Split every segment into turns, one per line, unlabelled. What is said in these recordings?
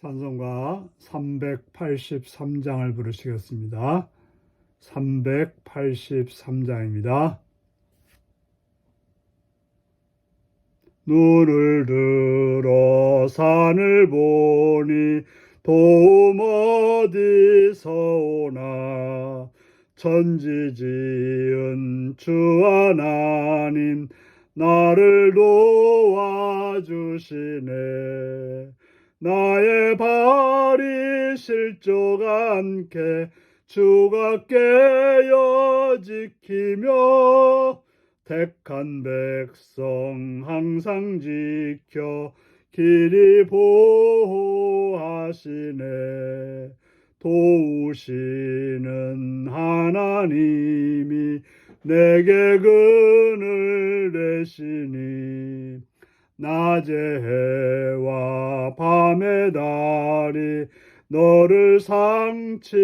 찬송가 383장을 부르시겠습니다. 383장입니다. 눈을 들어 산을 보니 도움 어디서 오나. 천지 지은 주 하나님 나를 도와주시네. 나의 발이 실족 않게 주가 깨어 지키며 택한 백성 항상 지켜 길이 보호하시네. 도우시는 하나님이 내게 그늘 되시니 낮의 해와 밤의 달이 너를 상치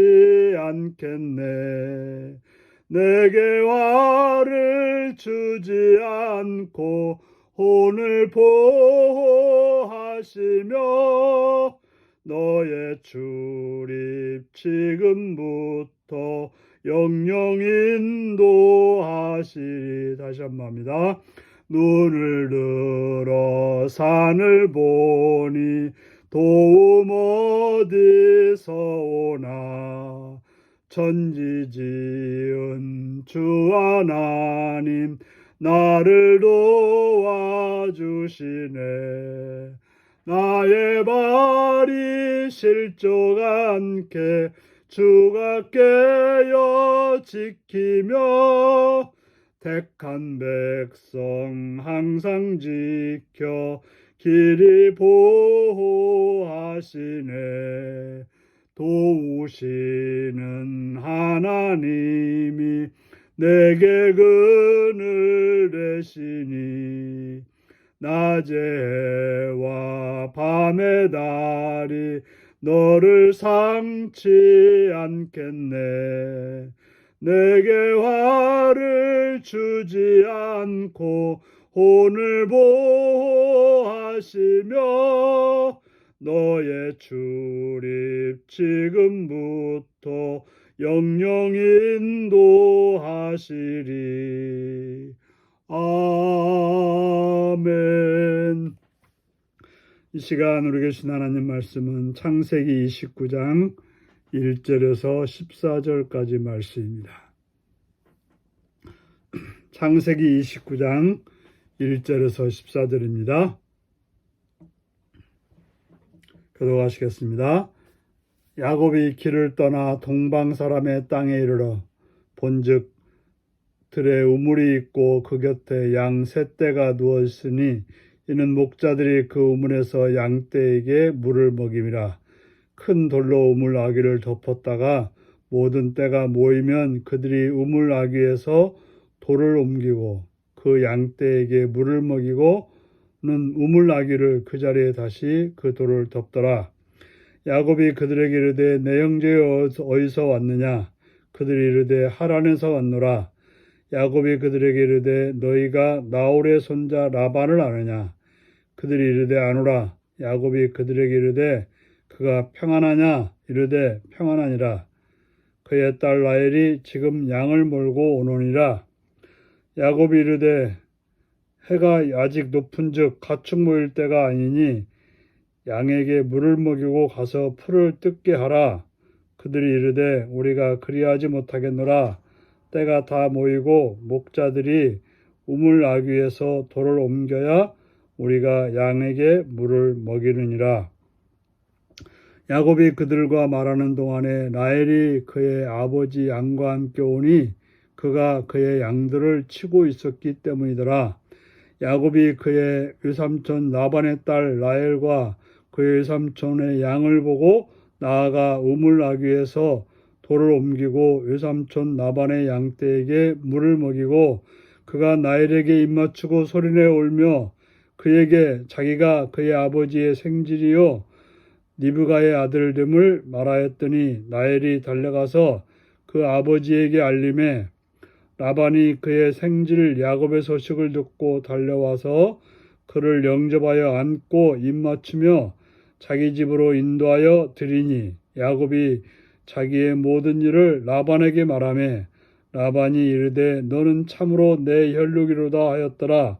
않겠네. 내게 화를 주지 않고 혼을 보호하시며 너의 출입 지금부터 영영 인도하시리. 다시 한번 합니다. 눈을 들어 산을 보니 도움 어디서 오나. 천지 지은 주 하나님 나를 도와주시네. 나의 발이 실족 않게 주가 깨어 지키며 택한 백성 항상 지켜 길이 보호하시네. 도우시는 하나님이 내게 그늘 되시니 낮의 해와 밤의 달이 너를 상치 않겠네. 내게 화를 주지 않고 혼을 보호하시며 너의 출입 지금부터 영영 인도하시리. 아멘. 이 시간 우리 계신 하나님 말씀은 창세기 29장 1절에서 14절까지 말씀입니다. 창세기 29장 1절에서 14절입니다. 교독하시겠습니다. 야곱이 길을 떠나 동방 사람의 땅에 이르러 본즉 들에 우물이 있고 그 곁에 양 세 떼가 누워 있으니 이는 목자들이 그 우물에서 양떼에게 물을 먹임이라. 큰 돌로 우물 아귀를 덮었다가 모든 떼가 모이면 그들이 우물 아귀에서 돌을 옮기고 그 양떼에게 물을 먹이고는 우물 아귀를 그 자리에 다시 그 돌을 덮더라. 야곱이 그들에게 이르되 내 형제여 어디서 왔느냐. 그들이 이르되 하란에서 왔노라. 야곱이 그들에게 이르되 너희가 나홀의 손자 라반을 아느냐. 그들이 이르되 아노라. 야곱이 그들에게 이르되 그가 평안하냐. 이르되 평안하니라. 그의 딸 라헬이 지금 양을 몰고 오노니라. 야곱이 이르되 해가 아직 높은즉 가축 모일 때가 아니니 양에게 물을 먹이고 가서 풀을 뜯게 하라. 그들이 이르되 우리가 그리하지 못하겠노라. 때가 다 모이고 목자들이 우물 아귀에서 돌을 옮겨야 우리가 양에게 물을 먹이느니라. 야곱이 그들과 말하는 동안에 라헬이 그의 아버지 양과 함께 오니 그가 그의 양들을 치고 있었기 때문이더라. 야곱이 그의 외삼촌 라반의 딸 라헬과 그의 외삼촌의 양을 보고 나아가 우물 아귀에서 돌을 옮기고 외삼촌 라반의 양떼에게 물을 먹이고 그가 라헬에게 입맞추고 소리내 울며 그에게 자기가 그의 아버지의 생질이요 리브가의 아들됨을 말하였더니 라헬이 달려가서 그 아버지에게 알림해 라반이 그의 생질 야곱의 소식을 듣고 달려와서 그를 영접하여 안고 입맞추며 자기 집으로 인도하여 드리니 야곱이 자기의 모든 일을 라반에게 말하매 라반이 이르되 너는 참으로 내 혈육이로다 하였더라.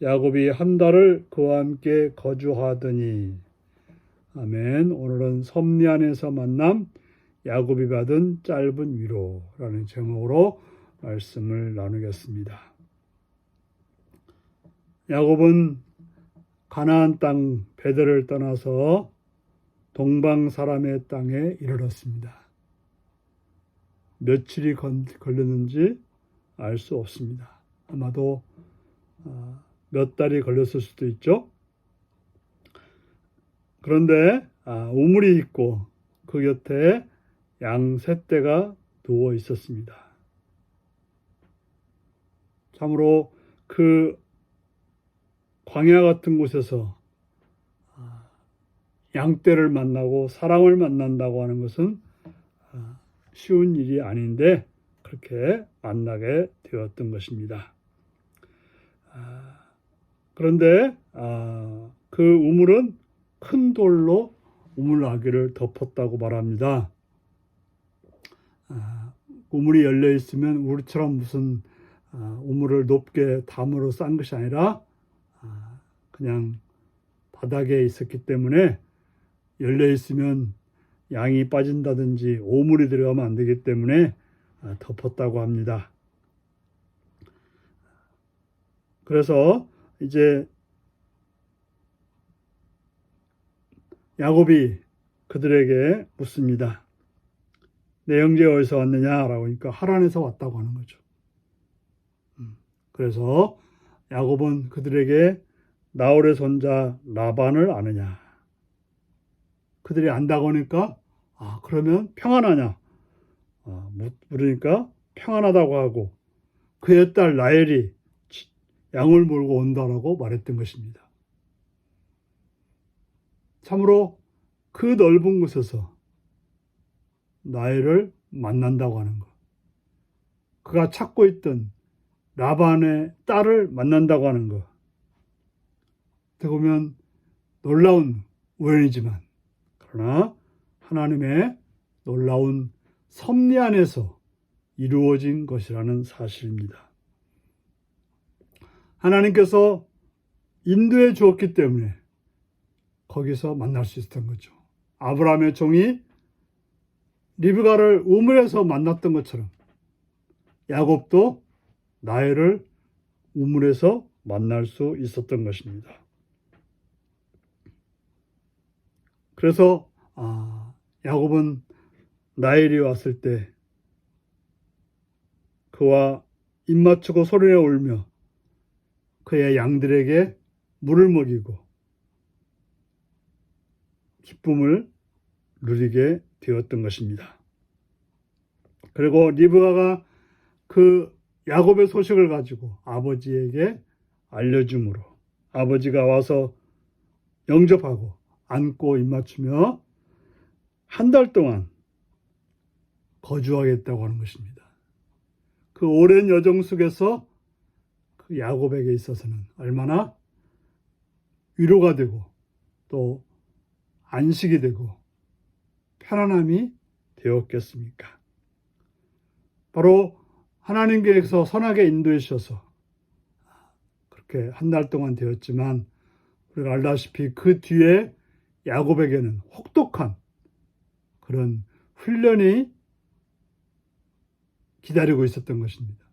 야곱이 한 달을 그와 함께 거주하더니. 아멘. 오늘은 섭리 안에서 만남 야곱이 받은 짧은 위로라는 제목으로 말씀을 나누겠습니다. 야곱은 가나안 땅 베델을 떠나서 동방 사람의 땅에 이르렀습니다. 며칠이 걸렸는지 알 수 없습니다. 아마도 몇 달이 걸렸을 수도 있죠. 그런데 우물이 있고 그 곁에 양 세 떼가 누워 있었습니다. 참으로 그 광야 같은 곳에서 양떼를 만나고 사람을 만난다고 하는 것은 쉬운 일이 아닌데 그렇게 만나게 되었던 것입니다. 그런데 그 우물은 큰 돌로 우물아귀를 덮었다고 말합니다. 우물이 열려 있으면 우리처럼 무슨 우물을 높게 담으로 싼 것이 아니라 그냥 바닥에 있었기 때문에 열려 있으면 양이 빠진다든지 오물이 들어가면 안 되기 때문에 덮었다고 합니다. 그래서 이제 야곱이 그들에게 묻습니다. 내 형제 어디서 왔느냐라고 하니까 하란에서 왔다고 하는 거죠. 그래서 야곱은 그들에게 나홀의 손자 라반을 아느냐. 그들이 안다고 하니까 그러면 평안하냐. 물으니까 평안하다고 하고 그의 딸 라헬이 양을 몰고 온다라고 말했던 것입니다. 참으로 그 넓은 곳에서 라헬을 만난다고 하는 것. 그가 찾고 있던 라반의 딸을 만난다고 하는 것. 어떻게 보면 놀라운 우연이지만 그러나 하나님의 놀라운 섭리 안에서 이루어진 것이라는 사실입니다. 하나님께서 인도해 주었기 때문에 거기서 만날 수 있었던 거죠. 아브라함의 종이 리브가를 우물에서 만났던 것처럼 야곱도 라헬을 우물에서 만날 수 있었던 것입니다. 그래서 야곱은 라헬이 왔을 때 그와 입맞추고 소리내어 울며 그의 양들에게 물을 먹이고 기쁨을 누리게 되었던 것입니다. 그리고 리브가가 그 야곱의 소식을 가지고 아버지에게 알려줌으로 아버지가 와서 영접하고 안고 입맞추며 한 달 동안 거주하겠다고 하는 것입니다. 그 오랜 여정 속에서 그 야곱에게 있어서는 얼마나 위로가 되고 또 안식이 되고 편안함이 되었겠습니까? 바로 하나님께서 선하게 인도해 주셔서 그렇게 한 달 동안 되었지만 우리가 알다시피 그 뒤에 야곱에게는 혹독한 그런 훈련이 기다리고 있었던 것입니다.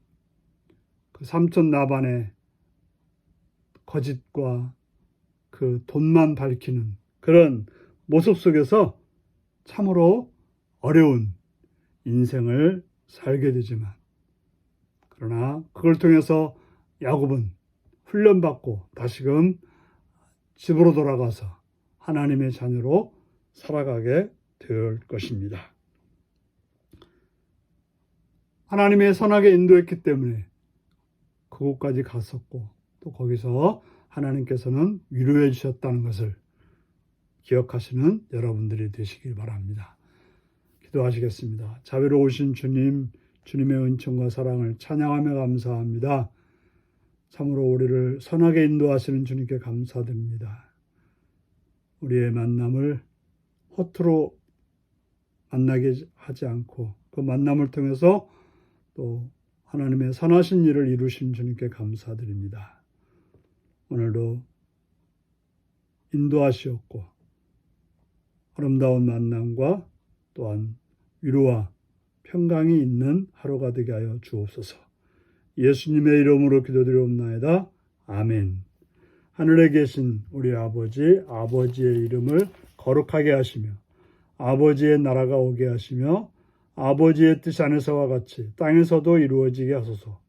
그 삼촌 라반의 거짓과 그 돈만 밝히는 그런 모습 속에서 참으로 어려운 인생을 살게 되지만 그러나 그걸 통해서 야곱은 훈련받고 다시금 집으로 돌아가서 하나님의 자녀로 살아가게 될 것입니다. 하나님의 선하게 인도했기 때문에 그곳까지 갔었고 또 거기서 하나님께서는 위로해 주셨다는 것을 기억하시는 여러분들이 되시길 바랍니다. 기도하시겠습니다. 자비로우신 주님, 주님의 은총과 사랑을 찬양하며 감사합니다. 참으로 우리를 선하게 인도하시는 주님께 감사드립니다. 우리의 만남을 허투루 만나게 하지 않고 그 만남을 통해서 또 하나님의 선하신 일을 이루신 주님께 감사드립니다. 오늘도 인도하시었고 아름다운 만남과 또한 위로와 평강이 있는 하루가 되게 하여 주옵소서. 예수님의 이름으로 기도드리옵나이다. 아멘. 하늘에 계신 우리 아버지의 이름을 거룩하게 하시며 아버지의 나라가 오게 하시며 아버지의 뜻 하늘에서와 같이 땅에서도 이루어지게 하소서.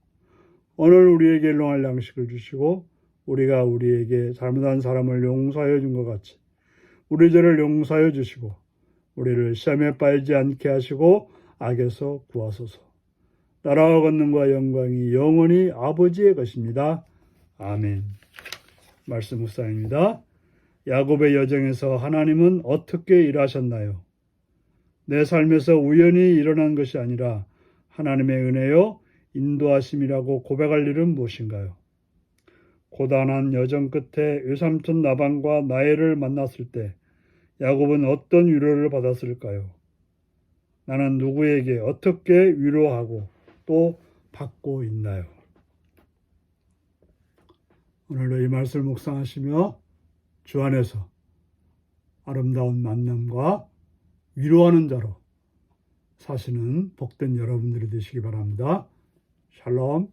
오늘 우리에게 일용할 양식을 주시고 우리가 우리에게 잘못한 사람을 용서하여 준 것 같이 우리 죄를 용서하여 주시고 우리를 시험에 빠지지 않게 하시고 악에서 구하소서. 나라와 권능과 영광이 영원히 아버지의 것입니다. 아멘. 말씀 묵상입니다. 야곱의 여정에서 하나님은 어떻게 일하셨나요? 내 삶에서 우연히 일어난 것이 아니라 하나님의 은혜요 인도하심이라고 고백할 일은 무엇인가요? 고단한 여정 끝에 외삼촌 라반과 라헬을 만났을 때 야곱은 어떤 위로를 받았을까요? 나는 누구에게 어떻게 위로하고 또 받고 있나요? 오늘도 이 말씀을 묵상하시며 주 안에서 아름다운 만남과 위로하는 자로 사시는 복된 여러분들이 되시기 바랍니다. 샬롬.